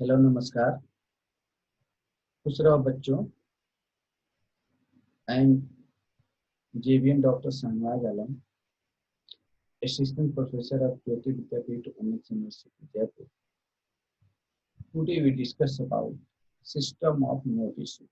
Hello नमस्कार। खुश रहो बच्चों। I am JVM doctor Shahnawaz Alam, assistant professor of Jyoti Vidyapeeth women's university Jaipur. Today we discuss about system of note issue.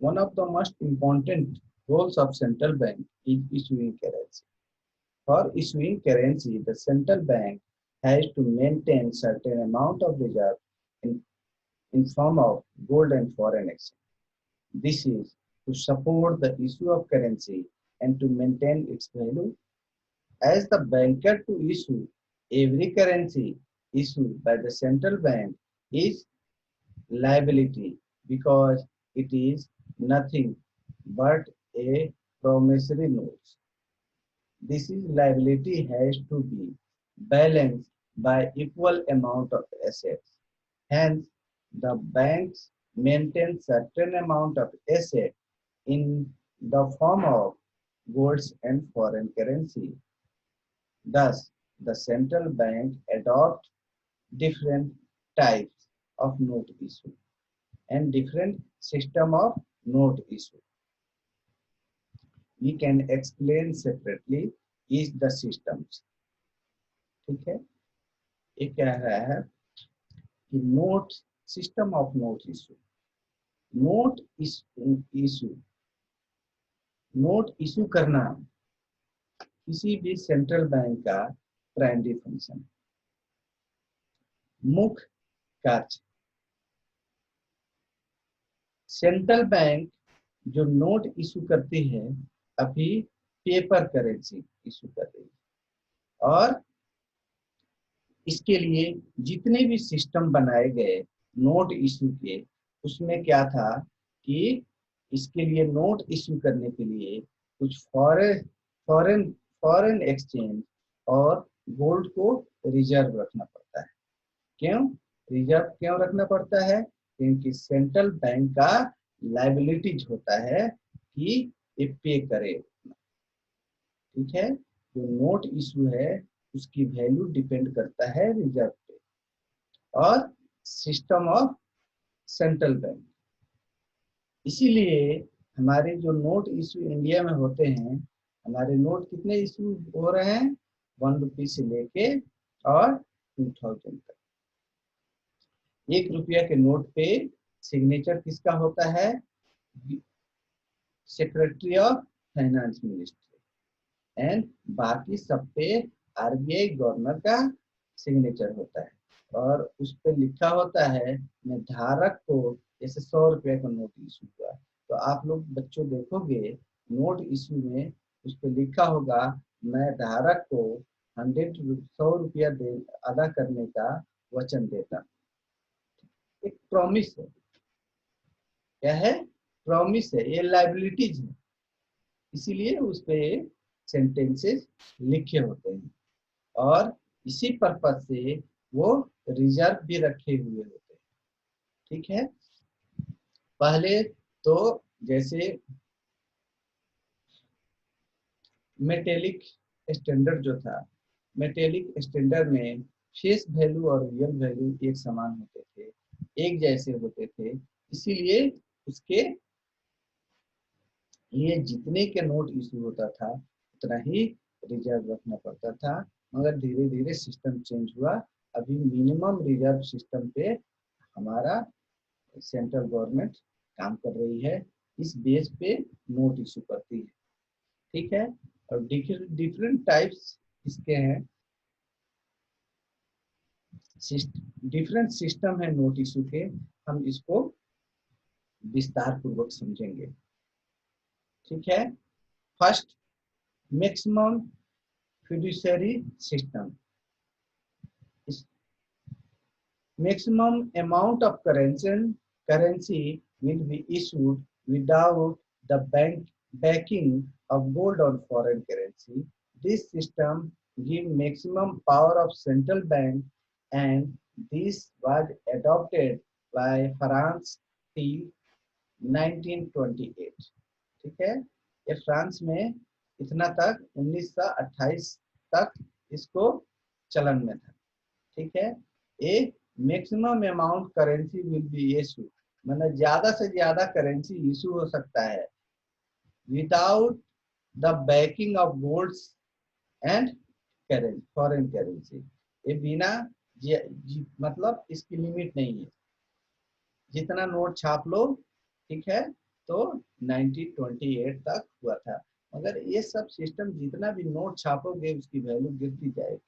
One of the most important roles of central bank is issuing currency. For issuing currency, the central bank has to maintain certain amount of reserve in, in form of gold and foreign exchange. This is to support the issue of currency and to maintain its value. As the banker to issue, every currency issued by the central bank is liability because it is nothing but a promissory note. This is liability has to be balanced by equal amount of assets. Hence, the banks maintain certain amount of asset in the form of golds and foreign currency. Thus, the central bank adopts different types of note issue and different system of note issue. We can explain separately each the systems. ठीक है, ये कह रहा है कि note system of note issue. Note issue note issue करना किसी भी सेंट्रल बैंक का प्राइमरी फंक्शन, मुख्य कार्य। सेंट्रल बैंक जो नोट इशू करती है, अभी पेपर करेंसी इशू कर रही है, और इसके लिए जितने भी सिस्टम बनाए गए नोट इशू के, उसमें क्या था कि इसके लिए नोट इशू करने के लिए कुछ फॉरेन फॉरेन एक्सचेंज और गोल्ड को रिजर्व रखना पड़ता है। क्यों रिजर्व क्यों रखना पड़ता है? क्योंकि सेंट्रल बैंक का लायबिलिटीज होता है कि ये पे करे। ठीक है, जो नोट इशू है उसकी वैल्यू डिपेंड करता है रिजर्व पे और सिस्टम ऑफ सेंट्रल बैंक। इसीलिए हमारे जो नोट इशू इंडिया में होते हैं, हमारे नोट कितने इशू हो रहे हैं? 1 रुपये से लेके और 2000 तक। 1 रुपया के नोट पे सिग्नेचर किसका होता है? Secretary of finance ministry. And बाकी सब पे RBI गवर्नर का सिग्नेचर होता है, और उस पर लिखा होता है मैं धारक को, जैसे 100 रुपये का नोट इशू हुआ तो आप लोग बच्चों देखोगे नोट इशू में उस पर लिखा होगा मैं धारक को 100 रुपया अदा करने का वचन देता। एक प्रॉमिस है। क्या है? प्रॉमिस है, ये लायबिलिटीज है, इसीलिए उस पे सेंटेंसेस लिखे होते हैं, और इसी पर्पज से वो रिजर्व भी रखे हुए होते हैं। ठीक है, पहले तो जैसे मेटेलिक स्टैंडर्ड जो था, मेटेलिक स्टैंडर्ड में फेस वैल्यू और रियल वैल्यू एक समान होते थे, एक जैसे होते थे, इसीलिए उसके लिए जितने के नोट इशू होता था उतना ही रिजर्व रखना पड़ता था। मगर धीरे धीरे सिस्टम चेंज हुआ, अभी मिनिमम रिजर्व सिस्टम पे हमारा सेंट्रल गवर्नमेंट काम कर रही है, इस बेस पे नोट इशू करती है। ठीक है, और डिफरेंट टाइप्स इसके हैं, डिफरेंट सिस्टम है नोट इशू के, हम इसको विस्तार पूर्वक समझेंगे। ठीक है, first maximum fiduciary system. Maximum amount of currency will be issued without the backing of gold or foreign currency. This system gives maximum power of central bank, and this was adopted by France till 1928. ठीक है, ये France में इतना तक 1928 तक इसको चलन में था। ठीक है, ये maximum amount currency will be issue, मतलब ज्यादा से ज्यादा करेंसी इशू हो सकता है without the backing of golds and currency, foreign currency. ये बिना मतलब इसकी लिमिट नहीं है, जितना नोट छाप लो, ठीक है। तो 1928 तक हुआ था, मगर ये सब सिस्टम जितना भी नोट छापोगे उसकी वैल्यू गिरती जाएगी,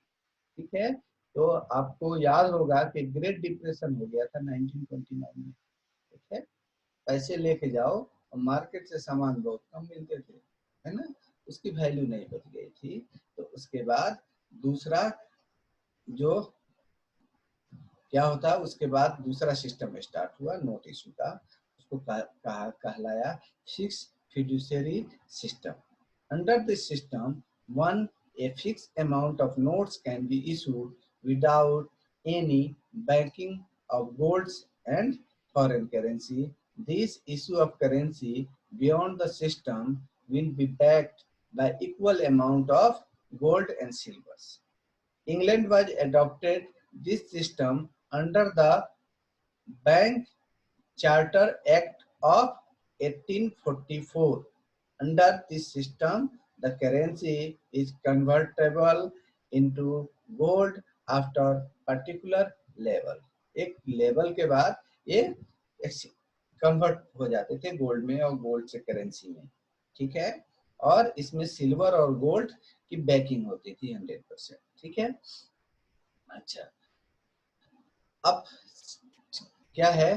ठीक है। तो आपको याद होगा कि ग्रेट डिप्रेशन हो गया था 1929 में, ठीक है। पैसे लेके जाओ और मार्केट से सामान बहुत कम मिलते थे, है ना, उसकी वैल्यू नहीं बच गई थी। तो उसके बाद दूसरा जो क्या होता है, उसके बाद दूसरा सिस्टम स्टार्ट हुआ नोट इशू का, उसको कहलाया fix fiduciary system. Under this system one a fixed amount of notes can be issued without any banking of golds and foreign currency. This issue of currency beyond the system will be backed by equal amount of gold and silvers. England was adopted this system under the Bank Charter Act of 1844. Under this system, the currency is convertible into gold after particular level. एक level के बाद ये convert हो जाते थे gold में और gold से करेंसी में, ठीक है। और इसमें सिल्वर और गोल्ड की बैकिंग होती थी 100%, ठीक है। अच्छा, अब क्या है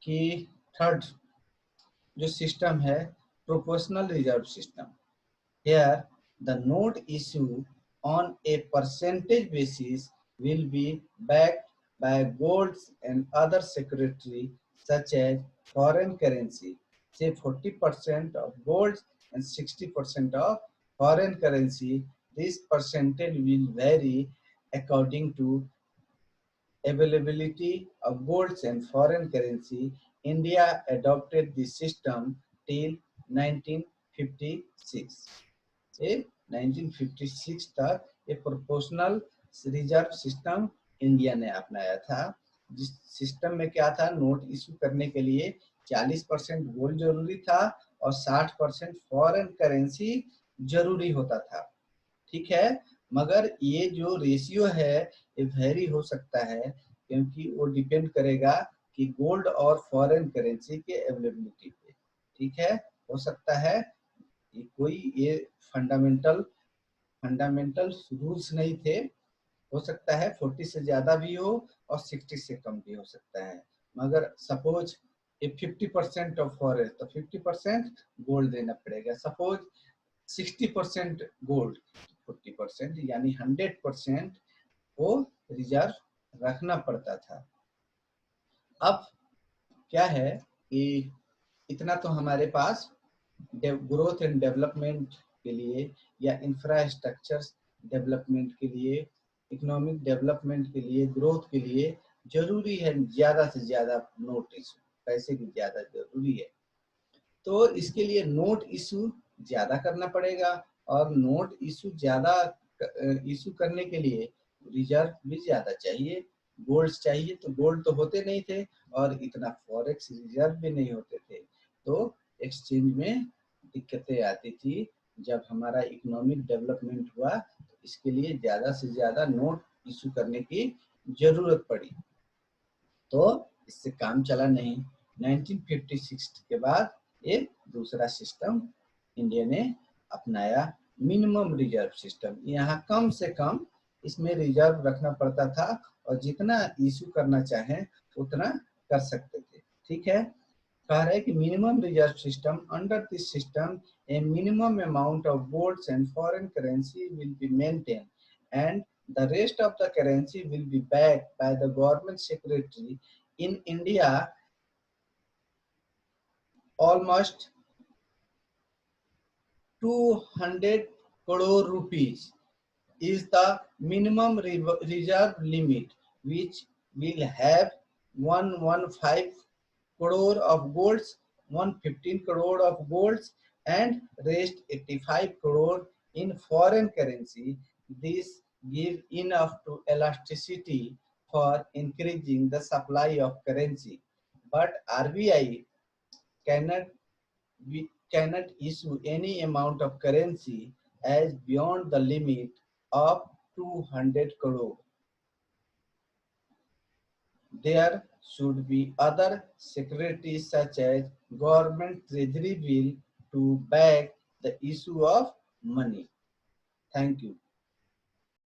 कि थर्ड जो सिस्टम है proportional reserve system. Here the note issue on a percentage basis will be backed by golds and other security such as foreign currency, say 40% of gold and 60% of foreign currency. This percentage will vary according to availability of golds and foreign currency. India adopted this system till 1956. ये 1956 तक ये proportional reserve system India ने अपनाया था, जिस system में क्या था, नोट इशू करने के लिए 40% गोल्ड जरूरी था और 60% फॉरेन करेंसी जरूरी होता था, ठीक है। मगर ये जो रेशियो है ये वेरी हो सकता है, क्योंकि वो डिपेंड करेगा कि गोल्ड और फॉरेन करेंसी के अवेलेबिलिटी पे, ठीक है। हो सकता है ये फंडामेंटल फंडामेंटल रूल्स नहीं थे, हो सकता है 40 से ज्यादा भी हो और 60 से कम भी हो सकता है। मगर सपोज ये 50% ऑफ फॉरेन, तो 50% गोल्ड देना पड़ेगा। सपोज 60% गोल्ड, 40% यानी 100% वो रिजर्व रखना पड़ता था। अब क्या है कि इतना तो हमारे पास ग्रोथ एंड डेवलपमेंट के लिए या इंफ्रास्ट्रक्चर डेवलपमेंट के लिए, इकोनॉमिक डेवलपमेंट के लिए, ग्रोथ के लिए जरूरी है ज्यादा से ज्यादा नोट इशू, पैसे की ज्यादा जरूरी है। तो इसके लिए नोट इशू ज्यादा करना पड़ेगा और नोट इशू ज्यादा इशू करने के लिए रिजर्व भी ज्यादा चाहिए, गोल्ड चाहिए। तो गोल्ड तो होते नहीं थे और इतना फॉरेक्स रिजर्व भी नहीं होते थे, तो एक्सचेंज में दिक्कतें आती थी। जब हमारा इकोनॉमिक डेवलपमेंट हुआ तो इसके लिए ज्यादा से ज्यादा नोट इशू करने की जरूरत पड़ी, तो इससे काम चला नहीं। 1956 के बाद एक दूसरा सिस्टम इंडिया ने अपनाया, मिनिमम रिजर्व सिस्टम। यहाँ कम से कम इसमें रिजर्व रखना पड़ता था और जितना इशू करना चाहे उतना कर सकते थे, ठीक है। कह रहे कि minimum reserve system, under this system a minimum amount of golds and foreign currency will be maintain and the rest of the currency will be backed by the government secretary. In India, almost 200 crore rupees is the minimum reserve limit, which will have 115 crore of golds, 115 crore of golds, and rest 85 crore in foreign currency. This give enough to elasticity for increasing the supply of currency, but RBI cannot cannot issue any amount of currency as beyond the limit of 200 crore. There should be other securities such as government treasury bill to back the issue of money. Thank you.